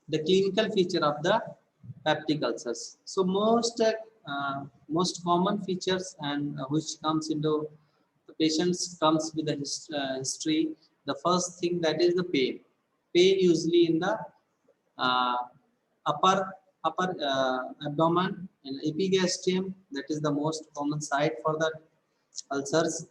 the clinical feature of the peptic ulcers. So most common features and which comes into the patients comes with the history. The first thing that is the pain. Pain usually in the uh, upper abdomen and epigastrium. That is the most common site for the ulcers.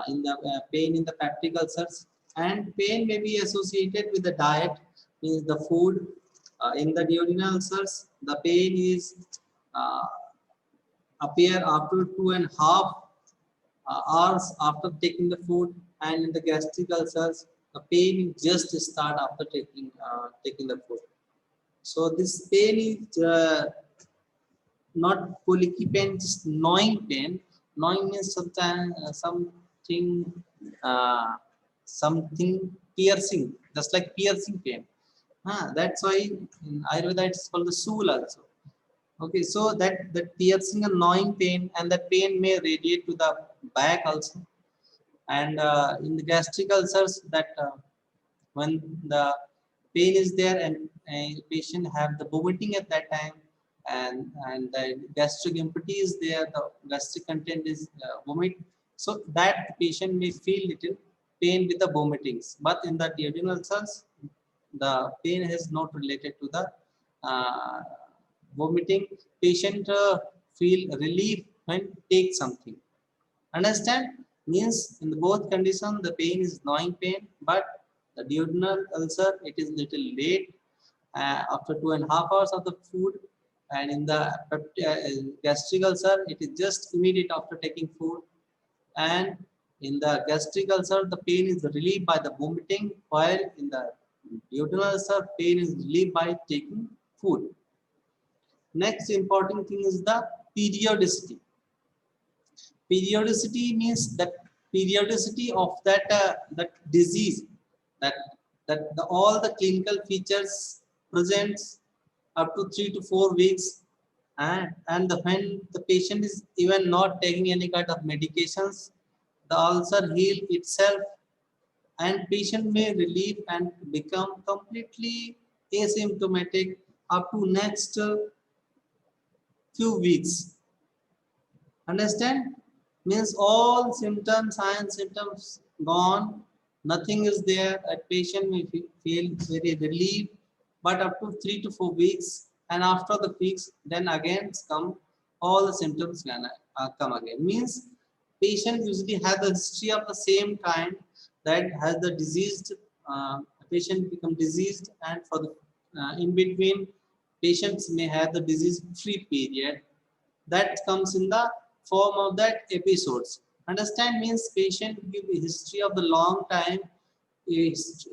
In the pain in the peptic ulcers, and pain may be associated with the diet, means the food. In the duodenal ulcers, the pain is uh, appear after 2.5 hours after taking the food, and in the gastric ulcers, the pain just start after taking the food. So this pain is not colicky pain, just gnawing pain. Gnawing means sometimes uh, something piercing, just like piercing pain. That's why in Ayurveda it's called the soul also. Okay, so that piercing and gnawing pain, and that pain may radiate to the back also. And in the gastric ulcers, that when the pain is there and a patient have the vomiting at that time, and the gastric empty is there, the gastric content is vomit, so that patient may feel little pain with the vomitings. But in the duodenal ulcers, the pain is not related to the uh, vomiting. Patient feel relief when take something. Understand? Means in the both condition the pain is gnawing pain, but the duodenal ulcer it is little late after 2.5 hours of the food, and in the gastric ulcer it is just immediate after taking food. And in the gastric ulcer the pain is relieved by the vomiting, while in the duodenal ulcer pain is relieved by taking food. Next important thing is the periodicity. Periodicity means the periodicity of that disease, that all the clinical features presents up to 3 to 4 weeks, and when the patient is even not taking any kind of medications, the ulcer heal itself, and patient may relieve and become completely asymptomatic up to next few weeks. Understand? Means all symptoms, signs, symptoms gone, nothing is there. A patient may feel very relieved, but up to 3 to 4 weeks, and after the weeks, then again come all the symptoms can come again. Means patient usually has the history of the same kind, that has the diseased patient become diseased, and for the in between patients may have the disease free period, that comes in the form of that episodes. Understand? Means patient give a history of the long time, is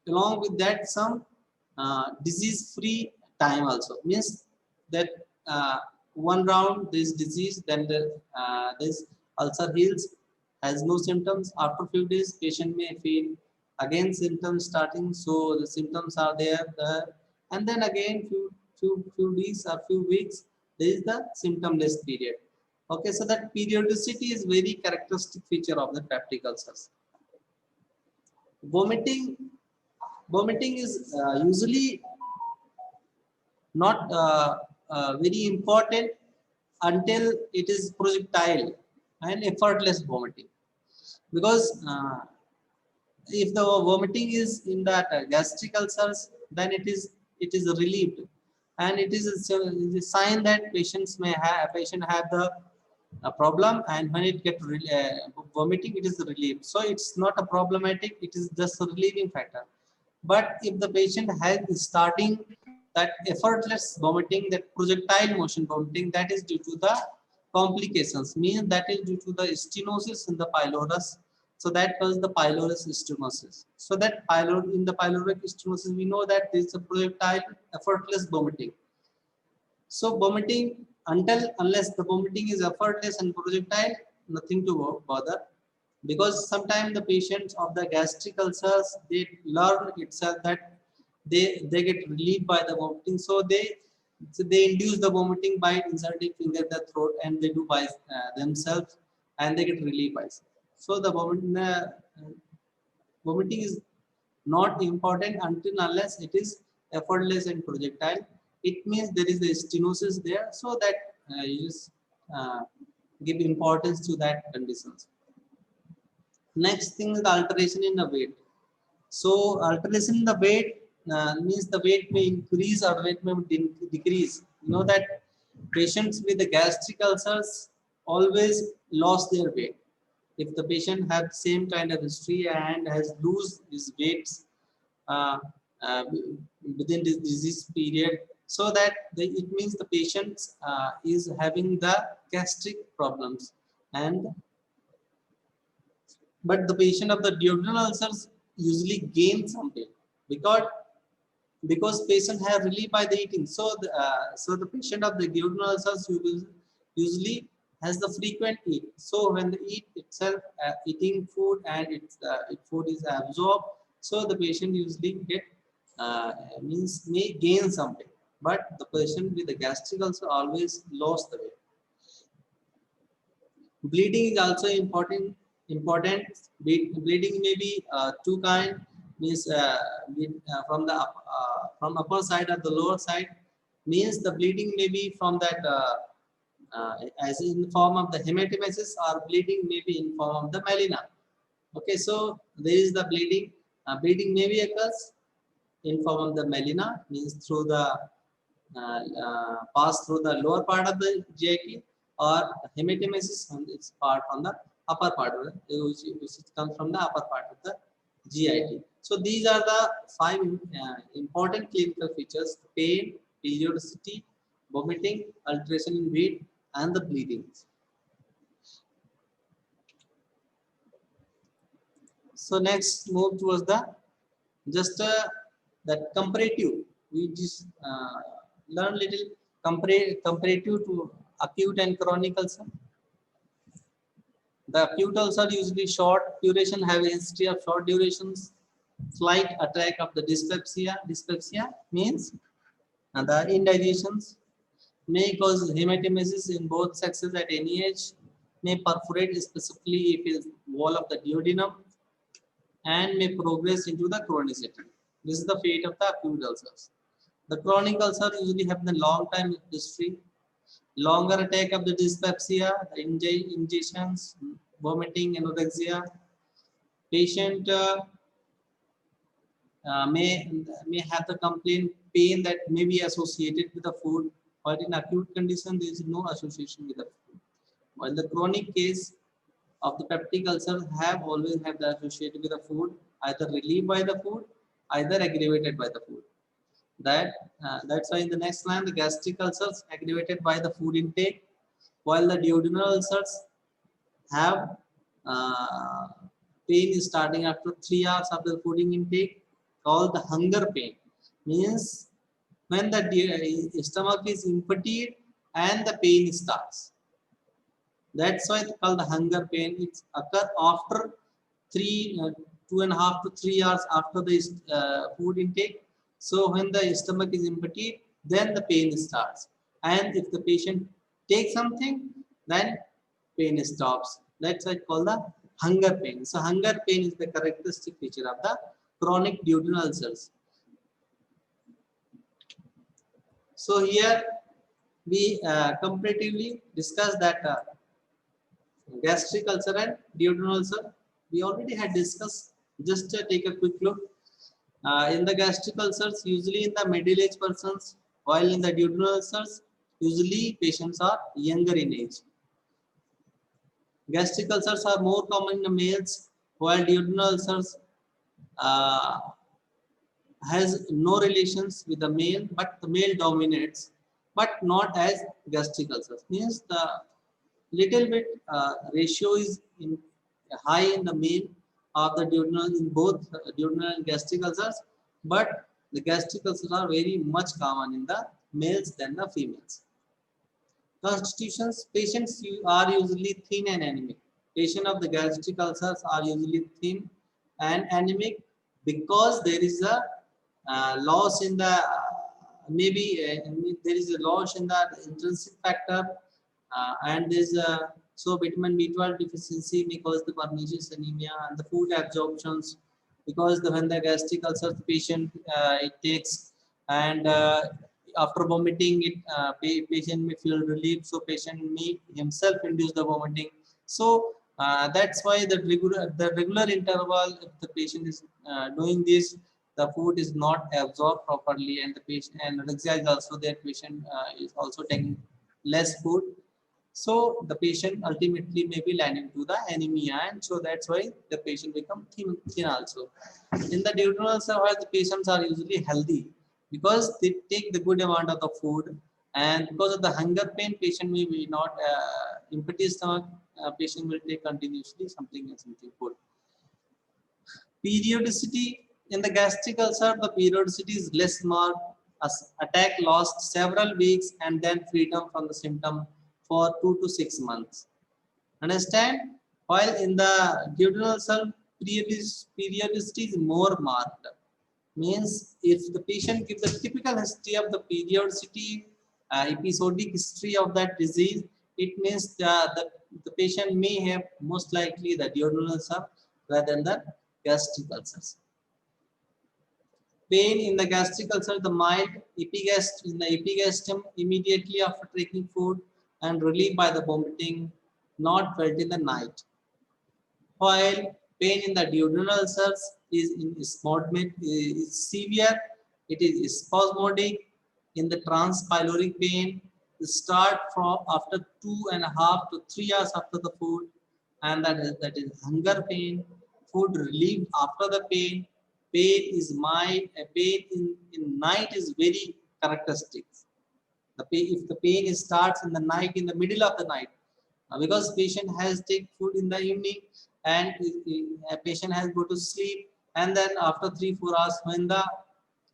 along with that some disease free time also. Means that one round this disease, then this ulcer heals, has no symptoms. After few days patient may feel again symptoms starting, so the symptoms are there, and then again few weeks or few weeks there is the symptomless period. Okay, so that periodicity is very characteristic feature of the peptic ulcers. Vomiting vomiting is usually not very important until it is projectile and effortless vomiting. Because if the vomiting is in that gastric ulcers, then it is relieved, and it is a sign that patient have the problem, and when it get vomiting, it is relieved. So it's not a problematic, it is just a relieving factor. But if the patient has starting that effortless vomiting, that projectile motion vomiting, that is due to the complications, means that is due to the stenosis in the pylorus. So that was the pylorus stenosis. So that in the pyloric stenosis, we know that there is a projectile effortless vomiting. So vomiting, unless the vomiting is effortless and projectile, nothing to bother. Because sometimes the patients of the gastric ulcers, they learn itself that they get relieved by the vomiting, so they induce the vomiting by inserting finger in the throat, and they do by themselves, and they get relieved by. So the vomiting is not important until unless it is effortless and projectile. It means there is a stenosis there, so that you just uh, give importance to that conditions. Next thing is the alteration in the weight. So alteration in the weight means the weight may increase or weight may decrease. You know that patients with the gastric ulcers always lost their weight. If the patient had same kind of history and has lose his weights uh, uh, within this disease period, so that it means the patient is having the gastric problems, and but the patient of the duodenal ulcers usually gain some weight because patient have relief by the eating. So the patient of the duodenal ulcers usually has the frequent eat. So when the eat itself eating food and food is absorbed, so the patient usually get means may gain some weight. But the patient with the gastric ulcer always lost the weight. Bleeding is also important. Important bleeding may be two kind, means from upper side or the lower side, means the bleeding may be from that as in the form of the hematemesis, or bleeding may be in form of the melena. Okay, so there is the bleeding. Bleeding may be occurs in form of the melena, means through the pass through the lower part of the GIT, or hematemesis on its part on the upper part of the, which comes from the upper part of the GIT. So these are the five important clinical features: pain, periodicity, vomiting, alteration in weight, and the bleeding. So next move towards the just that comparative. We just learn little comparative to acute and chronic ulcer. The acute ulcer usually short duration, have a history of short durations, slight attack of the dyspepsia. Dyspepsia means the indigestions, may cause hematemesis in both sexes at any age, may perforate specifically if it is wall of the duodenum, and may progress into the chronicity. This is the fate of the acute ulcers. The chronic ulcer usually have the long time history, longer attack of the dyspepsia, injections, vomiting, anorexia. Patient may have the complaint pain that may be associated with the food, but in acute condition there is no association with the food. While the chronic case of the peptic ulcer have always have the associated with the food, either relieved by the food, either aggravated by the food. That's why in the next line the gastric ulcers aggravated by the food intake, while the duodenal ulcers have uh, pain is starting after 3 hours after the food intake, called the hunger pain. Means when the stomach is emptied and the pain starts. That's why it's called the hunger pain. It's occur after 2.5 to 3 hours after the food intake. So when the stomach is emptied, then the pain starts. And if the patient takes something, then pain stops. That's why it's called the hunger pain. So hunger pain is the characteristic feature of the chronic duodenal ulcers. So here we comparatively discuss that gastric ulcer and duodenal ulcer. We already had discussed. Just take a quick look. In the gastric ulcers, usually in the middle-aged persons, while in the duodenal ulcers, usually patients are younger in age. Gastric ulcers are more common in the males, while duodenal ulcers uh, has no relations with the male, but the male dominates, but not as gastric ulcers. Means the little bit ratio is high in the male of the duodenal in both duodenal and gastric ulcers, but the gastric ulcers are very much common in the males than the females. Constitutions: patients are usually thin and anemic. Patients of the gastric ulcers are usually thin and anemic because there is a loss in the maybe there is a loss in the intrinsic factor, and there's a so vitamin B12 deficiency may cause the pernicious anemia, and the food absorptions because when the gastric ulcer patient it takes and after vomiting it, patient may feel relief, so patient may himself induce the vomiting. So that's why the regular interval, if the patient is doing this, the food is not absorbed properly, and the patient and anorexia is also there. Patient is also taking less food, so the patient ultimately may be landing to the anemia, and so that's why the patient become thin also. In the duodenal survival, the patients are usually healthy because they take the good amount of the food, and because of the hunger pain, patient may be not empty stomach. Patient will take continuously something food. Periodicity in the gastric ulcer, the periodicity is less marked. As attack lasts several weeks and then freedom from the symptom for 2 to 6 months. Understand? While in the duodenal ulcer, periodicity is more marked. Means if the patient gives the typical history of the periodicity, episodic history of that disease, it means the patient may have most likely the duodenal ulcer rather than the gastric ulcers. Pain in the gastric ulcer, the mild in the epigastrium immediately after taking food and relieved by the vomiting, not felt in the night. While pain in the duodenal ulcers is severe, it is spasmodic. In the transpyloric pain, start from after 2.5 to 3 hours after the food, and that is hunger pain. Food relief after the pain. Pain is mild. Pain in night is very characteristic. If the pain starts in the night, in the middle of the night, because patient has take food in the evening, and a patient has go to sleep, and then after 3 4 hours when the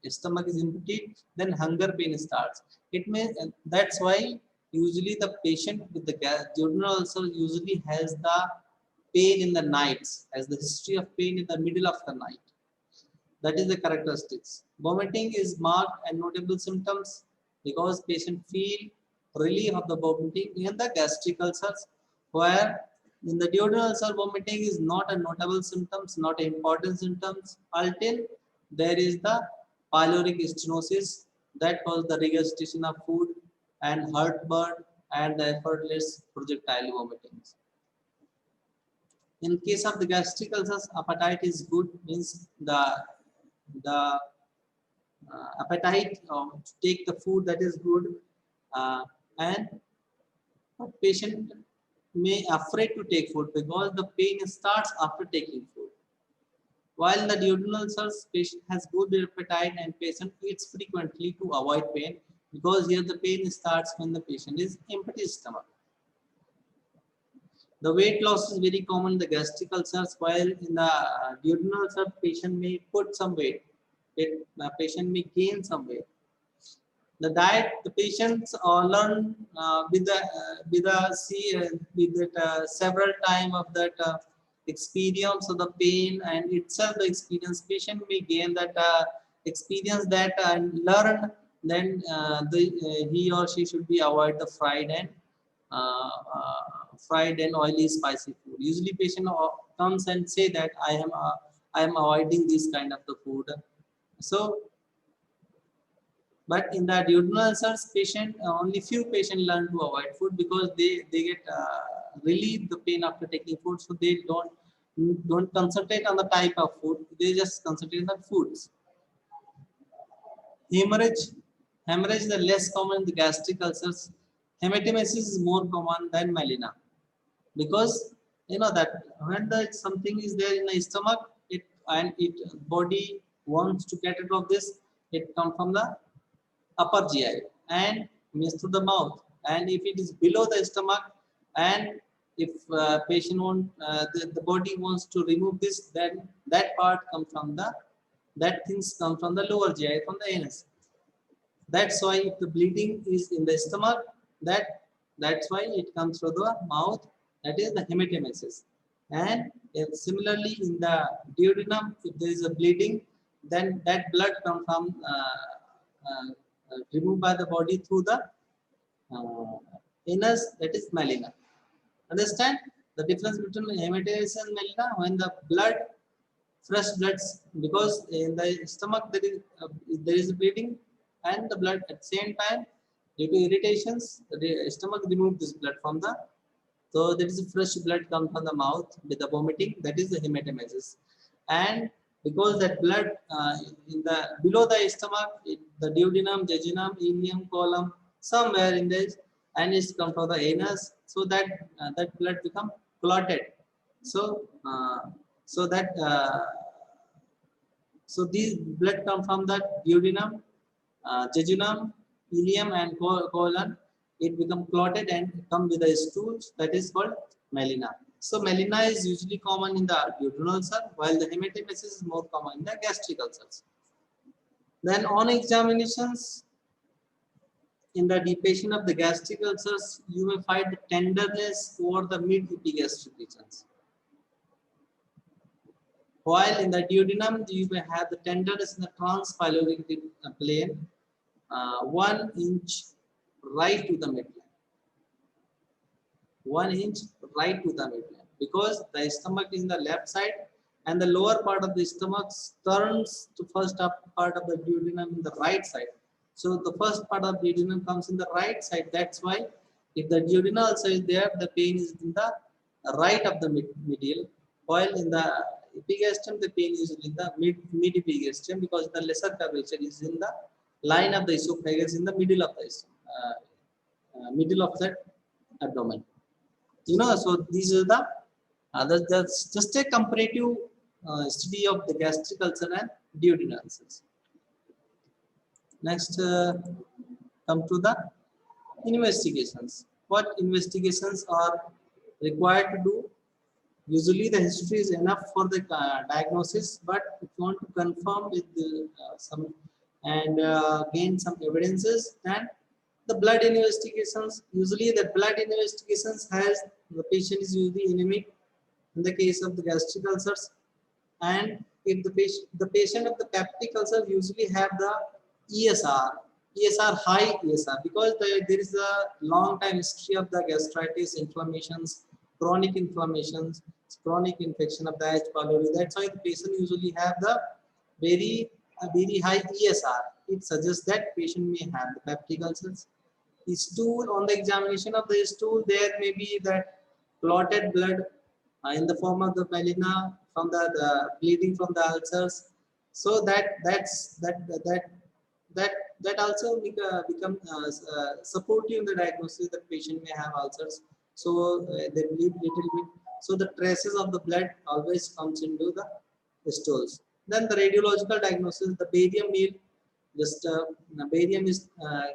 stomach is empty, then hunger pain starts. It may That's why usually the patient with the duodenal ulcer usually has the pain in the nights, has the history of pain in the middle of the night. That is the characteristics. Vomiting is marked and notable symptoms because patient feel relief of the vomiting in the gastric ulcers, where in the duodenal ulcer vomiting is not a notable symptoms, not an important symptoms until there is the pyloric stenosis that causes the regurgitation of food and heartburn and the effortless projectile vomiting. In case of the gastric ulcers, appetite is good, means the appetite to take the food, that is good, and patient may afraid to take food because the pain starts after taking food. While the duodenal ulcers, patient has good appetite and patient eats frequently to avoid pain, because here the pain starts when the patient is empty stomach. The weight loss is very common in the gastric ulcers, while in the duodenal ulcer, patient may put some weight. The patient may gain some weight. The diet, the patients learn with that several time of that experience of the pain and itself the experience. Patient may gain that experience that and learn. Then he or she should be avoid the fried and oily spicy food. Usually patient comes and say that I am avoiding this kind of the food. So, but in the duodenal ulcers patient, only few patients learn to avoid food because they get relieve the pain after taking food, so they don't concentrate on the type of food, they just concentrate on the foods. Hemorrhage. Hemorrhage is the less common in the gastric ulcers. Hematemesis is more common than melena, because you know that when the something is there in the stomach, it body wants to get rid of this. It comes from the upper GI and means to the mouth. And if it is below the stomach, and if patient the body wants to remove this, then that things come from the lower GI, from the anus. That's why if the bleeding is in the stomach, that's why it comes through the mouth. That is the hematemesis. And similarly in the duodenum, if there is a bleeding, then that blood comes from removed by the body through the anus, that is melena. Understand the difference between hematemesis and melena? When the blood, fresh bloods, because in the stomach there is bleeding, and the blood at the same time, due to irritations, the stomach remove this blood from the, so there is a fresh blood comes from the mouth with the vomiting, that is the hematemesis. And because that blood in the below the stomach, the duodenum, jejunum, ileum, colon, somewhere in this, and it's come from the anus, so that that blood become clotted. So so that so these blood come from the duodenum, jejunum, ileum, and colon. It become clotted and come with a stools, that is called melena. So melena is usually common in the duodenal ulcer, while the hematemesis is more common in the gastric ulcers. Then on examinations, in the depression of the gastric ulcers, you may find the tenderness over the mid-epigastric regions. While in the duodenum, you may have the tenderness in the transpyloric plane, 1 inch right to the midline. 1 inch right to the midline. Because the stomach is in the left side and the lower part of the stomach turns to first up part of the duodenum in the right side. So the first part of the duodenum comes in the right side. That's why if the duodenal ulcer is there, the pain is in the right of the medial, while in the epigastrium, the pain is in the mid epigastrium, because the lesser curvature is in the line of the esophagus in the middle of the middle of that abdomen. You know, so these are the that's just a comparative study of the gastric ulcer and duodenal ulcers. Next, come to the investigations. What investigations are required to do? Usually the history is enough for the diagnosis, but if you want to confirm with some and gain some evidences, then the blood investigations, usually the blood investigations has the patient is usually anemic in the case of the gastric ulcers, and if the patient of the peptic ulcer usually have the ESR high ESR, because there is a long time history of the gastritis, inflammations, chronic inflammations, chronic infection of the H. pylori. That's why the patient usually have the very high ESR. It suggests that patient may have the peptic ulcers. The stool, on the examination of the stool, there may be that clotted blood in the form of the melena from the bleeding from the ulcers. So that also become supportive in the diagnosis that patient may have ulcers. So they bleed little bit. So the traces of the blood always comes into the stools. Then the radiological diagnosis, the barium meal, just barium is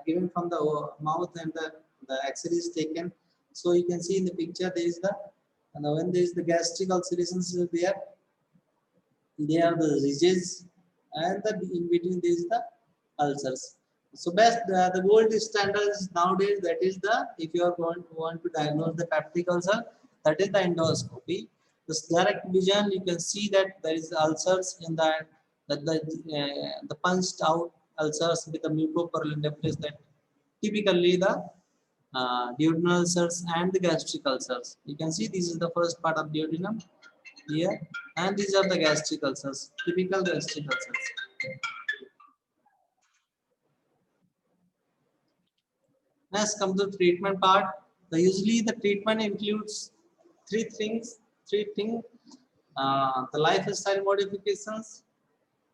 given from the mouth and the X-ray is taken. So you can see in the picture there is the, and when there is the gastric ulcerations there, they are the ridges, and the in between there is the ulcers. So best the gold standard is nowadays, that is the, if you are going to want to diagnose the peptic ulcer, that is the endoscopy. This direct vision, you can see that there is ulcers in the punched out ulcers with the mucopurulent debris, that typically the duodenal ulcers and the gastric ulcers. You can see this is the first part of duodenum here, and these are the gastric ulcers, typical gastric ulcers. Next come to the treatment part. Usually the treatment includes three things. The lifestyle modifications,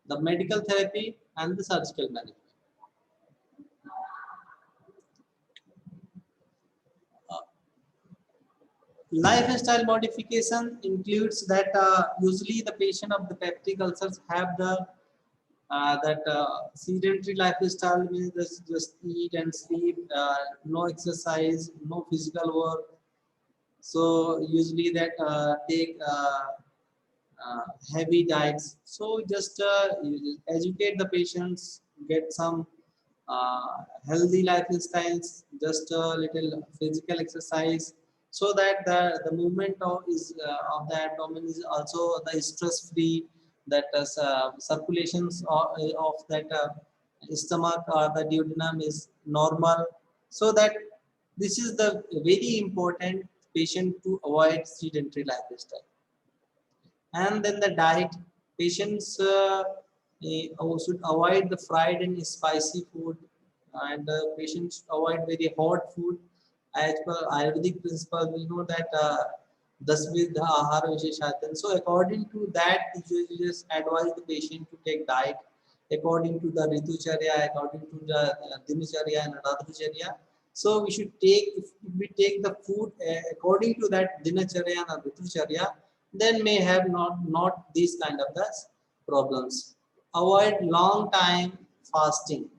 the medical therapy, and the surgical management. Lifestyle modification includes that usually the patient of the peptic ulcers have the sedentary lifestyle, means just eat and sleep, no exercise, no physical work. So usually that take heavy diets. So just you educate the patients, get some healthy lifestyles, just a little physical exercise, so that the movement of the abdomen is also the stress free, that circulations of that stomach or the duodenum is normal, so that this is the very important patient to avoid sedentary lifestyle. And then the diet, patients should avoid the fried and spicy food, and patients should avoid very hot food. As per Ayurvedic principle, we know that Dasvidha Ahara Visheshatan. So according to that, you just advise the patient to take diet according to the Ritucharya, according to the Dinacharya and Radhacharya. So we should take, if we take the food according to that Dinacharya and Ritucharya, then may have not these kind of the problems. Avoid long time fasting.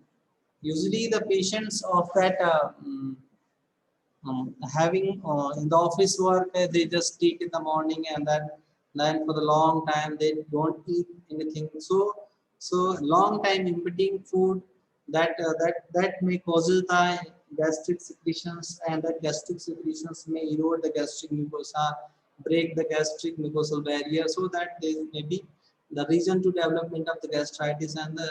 Usually the patients of that having in the office work, they just eat in the morning, and then for the long time they don't eat anything. So long time eating food, that may causes the gastric secretions, and that gastric secretions may erode the gastric mucosa, break the gastric mucosal barrier, so that there may be the reason to development of the gastritis, and the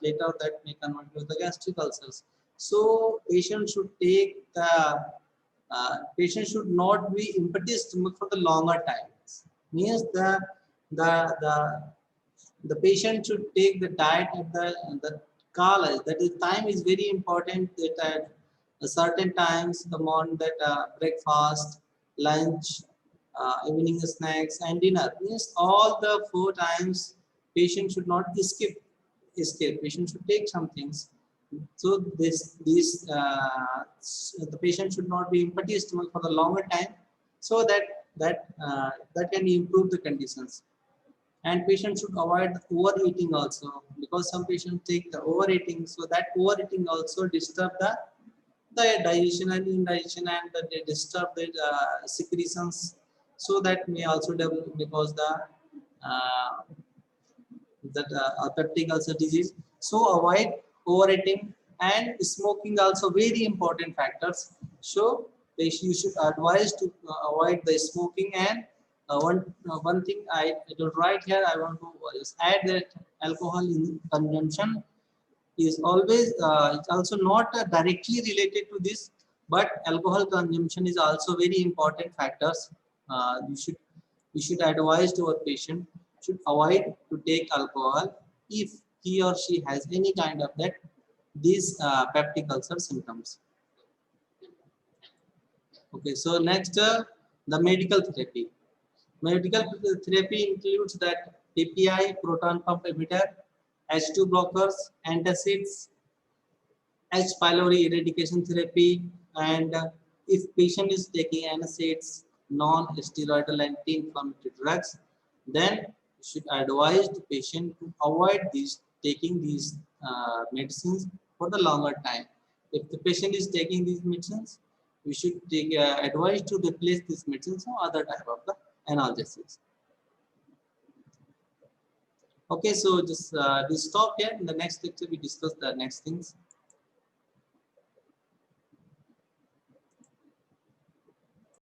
later that may convert to the gastric ulcers. So patient should take the patient should not be empty stomach for the longer times. Means the the the patient should take the diet at the kala. That is, time is very important. That at a certain times, the morning, that breakfast, lunch, evening snacks, and dinner. Means all the 4 times patient should not escape. Patient should take some things. So the patient should not be empty stomach for the longer time, so that can improve the conditions. And patients should avoid overeating also, because some patients take the overeating, so that overeating also disturb the digestion and indigestion, and they disturb the secretions, so that may also develop because the uh, that peptic ulcer disease. So avoid overeating, and smoking also very important factors. So you should advise to avoid the smoking. And one thing I will write here, I want to just add that alcohol in consumption is always it's also not directly related to this, but alcohol consumption is also very important factors. You should advise to our patient should avoid to take alcohol if he or she has any kind of that these peptic ulcer symptoms. Okay, so next the medical therapy. Medical therapy includes that PPI, proton pump emitter, H2 blockers, antacids, H. pylori eradication therapy, and if patient is taking NSAIDs, non-steroidal anti-inflammatory drugs, then you should advise the patient to avoid taking these medicines for the longer time. If the patient is taking these medicines, we should take advice to replace these medicines or other type of the analgesics. Okay, so just we stop here. In the next lecture, we discuss the next things.